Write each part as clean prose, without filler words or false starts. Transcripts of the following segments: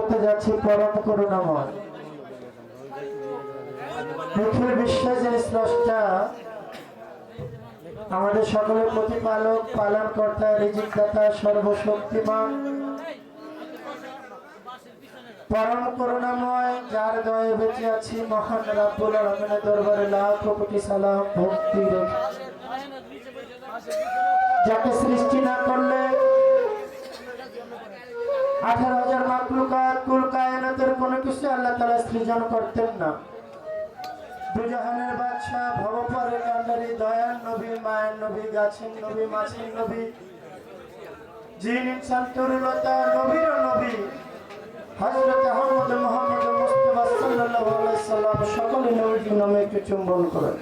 করতে যাচ্ছি পরম করুণাময় নিখিল বিশ্বের যিনি স্রষ্টা, আমাদের সকলের প্রতিপালক, পালনকর্তা, রিজিকদাতা, সর্বশক্তিমান, পরম করুণাময়, যার দয়ে বেঁচে আছি, মহান রাব্বুল আলামিনের দরবারে লাখ কোটি সালাম ভক্তি রেখে, যাকে সৃষ্টি না করলে 18,000 মাখলুকাত কুল কায়নাতের কোনো কিছু আল্লাহ তাআলা সৃজন করতেন না। দুজাহানের বাদশাহ, ভবপারের কান্ডারি, দয়ার নবী, মায়ের নবী, গাছের নবী, মাছের নবী, জিন ইনসান তরুলতা নবীর নবী হযরত আহমদ মুহাম্মদ মুস্তাফা সাল্লাল্লাহু আলাইহি সাল্লাম সকলে নবীর নামে একটু চুম্বন করেন।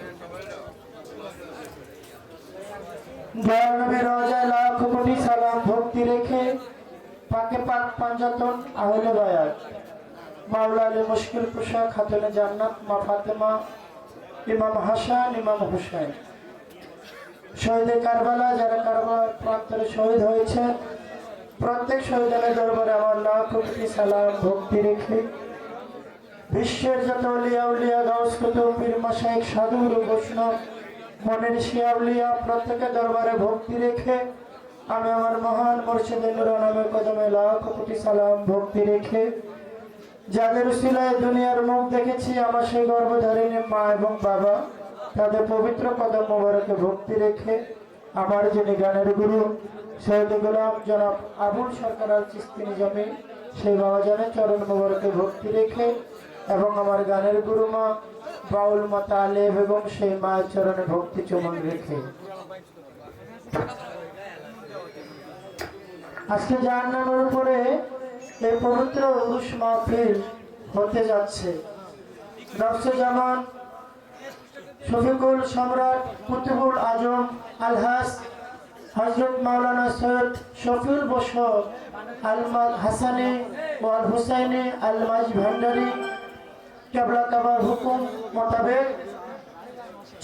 দয়ার নবীর রওজায় লাখ কোটি সালাম ভক্তি রেখে, পাকে পাক পাঞ্জাতন আহলে বায়াত, মাওলা আলী মুশকিল কুশা, খাতুনে জান্নাত মা ফাতেমা, ইমাম হাসান, ইমাম হুসাইন, শহীদে কারবালা, যারা কারবালার প্রান্তরে শহীদ হয়েছে, প্রত্যেক শহীদের দরবারে আমার লাখ কোটি সালাম ভক্তি রেখে, বিশ্বের যত আউলিয়া উলিয়া, গাউস কুতুব, পীর মাশায়েখ, সাধু বৈষ্ণব, মনের শিয়া আউলিয়া, প্রত্যেকের দরবারে ভক্তি রেখে আমি আমার মহান মুর্শিদের নূর নামে কদমে লাখ কোটি সালাম ভক্তি রেখে, যাদের উসিলায় দুনিয়ার মুখ দেখেছি, আমার সেই গর্ভধারিণী মা এবং বাবা, তাদের পবিত্র কদম মোবারকে ভক্তি রেখে, আমার যিনি গানের গুরু সৈয়দ গোলাম জনাব আবুল সরকার আল চিশতি নিজামী, সেই বাবাজানের চরণ মোবারকে ভক্তি রেখে, এবং আমার গানের গুরু মা বাউল মা তালেব এবং সেই মায়ের চরণে ভক্তি চুমন রেখে, আজকে জাহান্নামের উপরে এই পবিত্র উরুস মাহফিল হতে যাচ্ছে। গাউসে জামান শফিকুল সম্রাট কুতুবুল আজম আলহাস হযরত মাওলানা সৈয়দ শফিউল বশর আল হাসানি ও আল হুসাইনি আল মাইজ ভান্ডারী কেবলা কাবার হুকুম মোতাবেক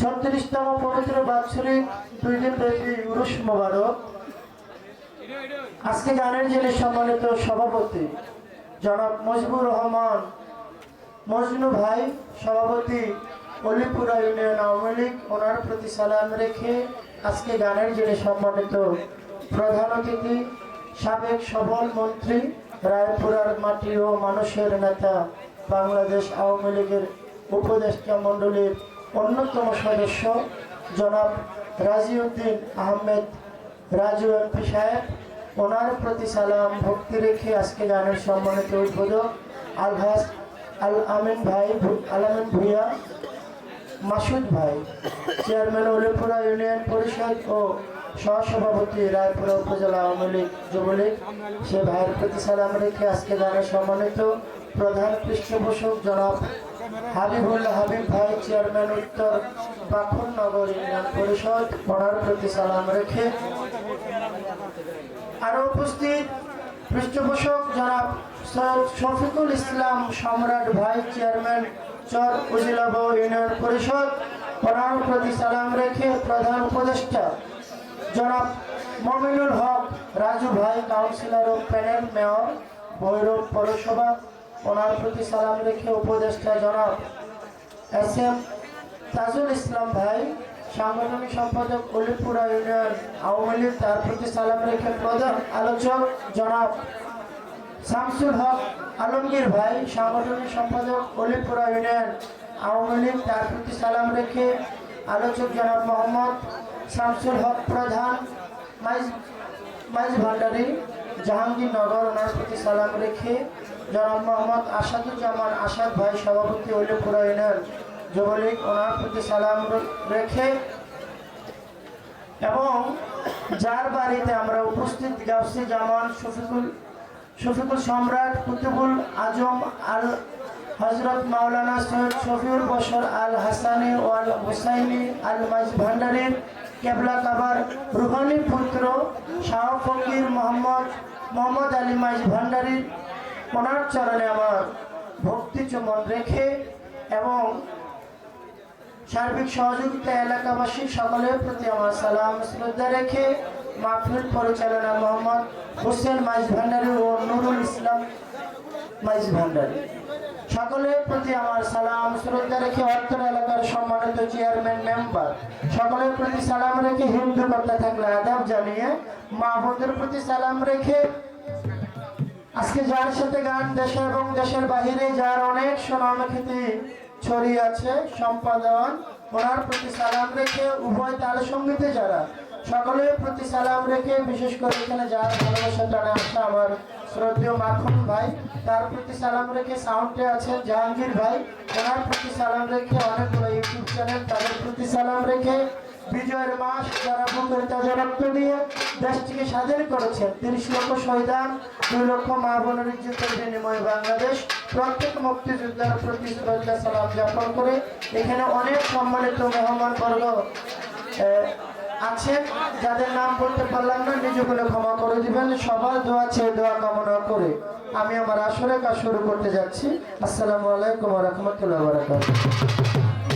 36তম পবিত্র বাৎসরিক 2 দিন ব্যাপী উরুস মোবারক। আজকে গানের যিনি সম্মানিত সভাপতি জনাব মজবুর রহমান মজনু ভাই, সভাপতি অলিপুরা ইউনিয়ন আওয়ামী লীগ, ওনার প্রতি সালাম রেখে আজকে গানের যিনি সম্মানিত প্রধান অতিথি, সাবেক সবল মন্ত্রী, রায়পুরার মাটি ও মানুষের নেতা, বাংলাদেশ আওয়ামী লীগের উপদেষ্টা মণ্ডলীর অন্যতম সদস্য জনাব রাজিউদ্দিন আহমেদ রাজু এমপি সাহেব, ওনার প্রতি সালাম ভক্তি রেখে আজকে গানের সম্মানিত উদ্বোধক আলহাস আল আমিন ভাই, আলামিন ভুইয়া, মাসুদ ভাই, চেয়ারম্যান অলিপুরা ইউনিয়ন পরিষদ ও সহসভাপতি রায়পুরা উপজেলা আওয়ামী লীগ যুবলীগ, সে ভাইয়ের প্রতি সালাম রেখে আজকে গানের সম্মানিত প্রধান পৃষ্ঠপোষক জনাব হাবিবুল্লাহ হাবিব ভাই, চেয়ারম্যান উত্তর বাখুরনগর ইউনিয়ন পরিষদ, ওনার প্রতি সালাম রেখে আরো উপস্থিত পৃষ্ঠপোষক জনাব সৈয়দ শফিকুল ইসলাম সম্রাট ভাই, চেয়ারম্যান চর উজিলাব ইউনিয়ন পরিষদ, ওনার প্রতি সালাম রেখে প্রধান উপদেষ্টা জনাব মমিনুল হক রাজু ভাই, কাউন্সিলর ও প্যানেল মেয়র ভৈরব পৌরসভা, ওনার প্রতি সালাম রেখে উপদেষ্টা জনাব এস এম তাজুল ইসলাম ভাই, সাংগঠনিক সম্পাদক অলিপুরা ইউনিয়ন আওয়ামী লীগ, তার প্রতি সালাম রেখে প্রধান আলোচক জনাব শামসুল হক আলমগীর ভাই, সাংগঠনিক সম্পাদক অলিপুরা ইউনিয়ন আওয়ামী লীগ, তার প্রতি সালাম রেখে আলোচক জনাব মোহাম্মদ শামসুল হক প্রধান মাইজ ভান্ডারী জাহাঙ্গীরনগর, ওনার প্রতি সালাম রেখে জনাব মোহাম্মদ আসাদুজ্জামান আসাদ ভাই, সভাপতি অলিপুরা ইউনিয়ন যুবলীগ, ওনার প্রতি সালাম রেখে, এবং যার বাড়িতে আমরা উপস্থিত গাউসে জামান শফিকুল সম্রাট কুতুবুল আজম আল হযরত মাওলানা সৈয়দ শফিউল বশর আল হাসানি ও আল হুসাইনি আল মাইজ ভান্ডারীর কেবলা কাবার রুহানি পুত্র শাহ ফকির মোহাম্মদ আলী মাইজ ভান্ডারী, ওনার চরণে আমার ভক্তি চুম্বন রেখে এবং সার্বিক সহযোগিতা এলাকাবাসী সকলের প্রতি আমার সালাম শ্রদ্ধা রেখে মাহফিল পরিচালনা মোহাম্মদ হোসেন মাইজ ভান্ডারী ও নুরুল ইসলাম মাইজ ভান্ডারী। সকলের প্রতি আমার সালাম শ্রদ্ধা রেখে অত্র এলাকার সম্মানিত চেয়ারম্যান মেম্বার সকলের প্রতি সালাম রেখে, হিন্দু কথা থাকলে আদাব জানিয়ে, মা বোনদের প্রতি সালাম রেখে, আজকে যার সাথে গান দেশে এবং দেশের বাহিরে যার অনেক সুনাম খ্যাতি ছড়িয়ে আছে সম্পাদন, ওনার প্রতি সালাম রেখে, উভয় তাল সঙ্গীতে যারা সকলের প্রতি সালাম রেখে, বিশেষ করে এখানে যার ভালোবাসা টানে আসা আমার শ্রদ্ধেয় মাখন ভাই, তার প্রতি সালাম রেখে, সাউন্ডে আছেন জাহাঙ্গীর ভাই, ওনার প্রতি সালাম রেখে, অনেকগুলো ইউটিউব চ্যানেল তাদের প্রতি সালাম রেখে, বিজয়ের মাস যারা বুকের তাজা রক্ত দিয়ে দেশটিকে স্বাধীন করেছেন, 30 লক্ষ শহীদান, 2 লক্ষ মা বোনের ইজ্জতের বিনিময়ে বাংলাদেশ, প্রত্যেক মুক্তিযোদ্ধার প্রতি শ্রদ্ধা সালাম জ্ঞাপন করে এখানে অনেক সম্মানিত মেহমান বর্গ আছেন, যাদের নাম বলতে পারলাম না, নিজগুলো ক্ষমা করে দিবেন। সবার দোয়া চেয়ে দোয়া কামনা করে আমি আমার আসরে কাজ শুরু করতে যাচ্ছি। আসসালামু আলাইকুম ওয়া রাহমাতুল্লাহি ওয়া বারাকাতুহু।